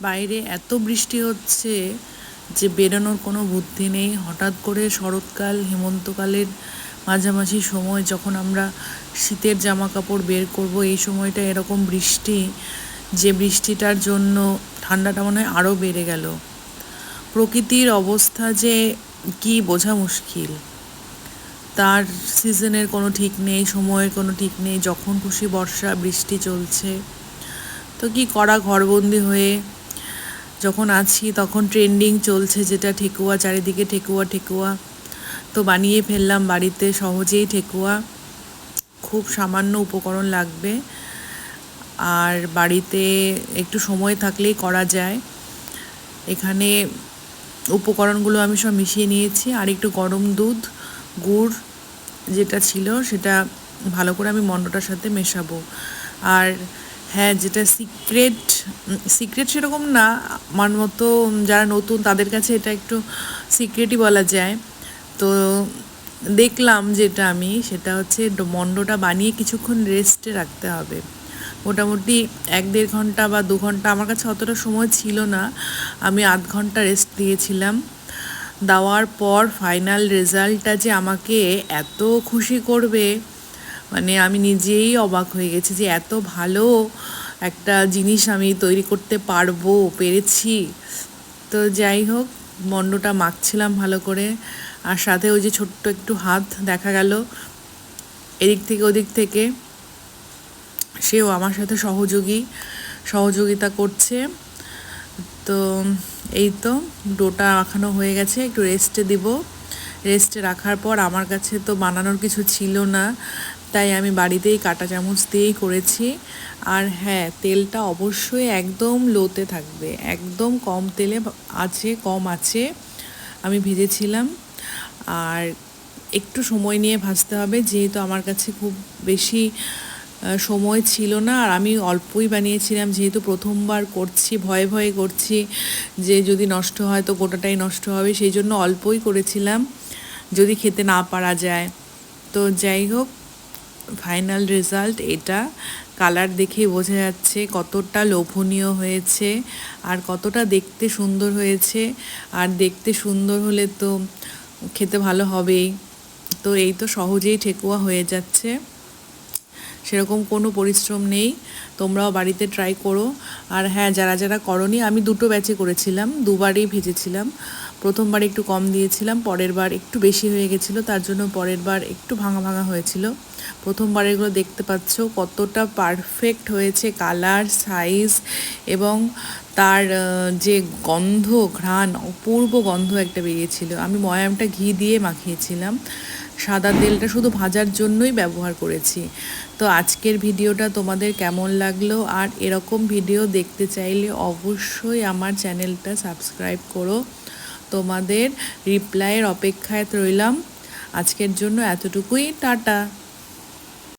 বাইরে এত বৃষ্টি হচ্ছে যে বেরোনোর কোনো বুদ্ধি নেই। হঠাৎ করে শরৎকাল হেমন্তকালের মাঝামাঝি সময় যখন আমরা শীতের জামা কাপড় বের করব, এই সময়টা এরকম বৃষ্টি, যে বৃষ্টিটার জন্য ঠান্ডাটা মনে হয় আরও বেড়ে গেল। প্রকৃতির অবস্থা যে কি বোঝা মুশকিল। তার সিজনের কোনো ঠিক নেই, সময়ের কোনো ঠিক নেই, যখন খুশি বর্ষা বৃষ্টি চলছে। তো কি করা, ঘরবন্দি হয়ে যখন আছি তখন ট্রেন্ডিং চলছে যেটা ঠেকুয়া, চারিদিকে ঠেকুয়া ঠেকুয়া। তো বানিয়ে ফেললাম বাড়িতে সহজেই ঠেকুয়া। খুব সামান্য উপকরণ লাগবে, আর বাড়িতে একটু সময় থাকলেই করা যায়। এখানে উপকরণগুলো আমি সব মিশিয়ে নিয়েছি, আর একটু গরম দুধ, গুড় যেটা ছিল সেটা ভালো করে আমি মণ্ডটার সাথে মেশাবো। আর হ্যাঁ, যেটা সিক্রেট সেরকম না, আমার মতো যারা নতুন তাদের কাছে এটা একটু সিক্রেটই বলা যায়। তো দেখলাম যেটা আমি, সেটা হচ্ছে মণ্ডটা বানিয়ে কিছুক্ষণ রেস্টে রাখতে হবে, মোটামুটি 1-1.5 ঘন্টা বা 2 ঘন্টা। আমার কাছে অতটা সময় ছিল না, আমি আধ ঘন্টা রেস্ট দিয়েছিলাম। দেওয়ার পর ফাইনাল রেজাল্টটা যে আমাকে এত খুশি করবে, মানে আমি নিজেই অবাক হয়ে গেছি যে এত ভালো একটা জিনিস আমি তৈরি করতে পেরেছি। তো যাই হোক, মণ্ডটা মাখছিলাম ভালো করে, আর সাথে ওই যে ছোট্ট একটু হাত দেখা গেল এদিক থেকে ওদিক থেকে, সেও আমার সাথে সহযোগিতা করছে। তো এই তো ডোটা মাখানো হয়ে গেছে, একটু রেস্টে দিব। রেস্টে রাখার পর আমার কাছে তো বানানোর কিছু ছিল না, তাই আমি বাড়িতেই কাঁটা চামচ দিয়েই করেছি। আর হ্যাঁ, তেলটা অবশ্যই একদম লোতে থাকবে, একদম কম আছে আমি ভেজেছিলাম। আর একটু সময় নিয়ে ভাজতে হবে, যেহেতু আমার কাছে খুব বেশি সময় ছিল না, আর আমি অল্পই বানিয়েছিলাম, যেহেতু প্রথমবার করছি, ভয়ে ভয়ে করছি যে যদি নষ্ট হয় তো গোটাটাই নষ্ট হবে, সেই জন্য অল্পই করেছিলাম, যদি খেতে না পারা যায়। তো যাই হোক, ফাইনাল রেজাল্ট এটা। কালার দেখেই বোঝা যাচ্ছে কতটা লোভনীয় হয়েছে আর কতটা দেখতে সুন্দর হয়েছে। আর দেখতে সুন্দর হলে তো খেতে ভালো হবেই। তো এই তো সহজেই ঠেকুয়া হয়ে যাচ্ছে, সেরকম কোনো পরিশ্রম নেই। তোমরাও বাড়িতে ট্রাই করো। আর হ্যাঁ, যারা যারা করনি, আমি 2 ব্যাচে করেছিলাম, 2বারই ভেজেছিলাম। প্রথমবার একটু কম দিয়েছিলাম, পরের বার একটু বেশি হয়ে গেছিলো, তার জন্য পরের বার একটু ভাঙা ভাঙা হয়েছিল। প্রথমবারেরগুলো দেখতে পাচ্ছ কতটা পারফেক্ট হয়েছে, কালার, সাইজ এবং তার যে গন্ধ, ঘ্রাণ, অপূর্ব গন্ধ একটা বেরিয়েছিল। আমি ময়ামটা ঘি দিয়ে মাখিয়েছিলাম, সাদা তেলটা শুধু ভাজার জন্যই ব্যবহার করেছি। তো আজকের ভিডিওটা তোমাদের কেমন লাগলো, আর এরকম ভিডিও দেখতে চাইলে অবশ্যই আমার চ্যানেলটা সাবস্ক্রাইব করো। তোমাদের রিপ্লাইয়ের অপেক্ষায় রইলাম। আজকের জন্য এতটুকুই, টাটা।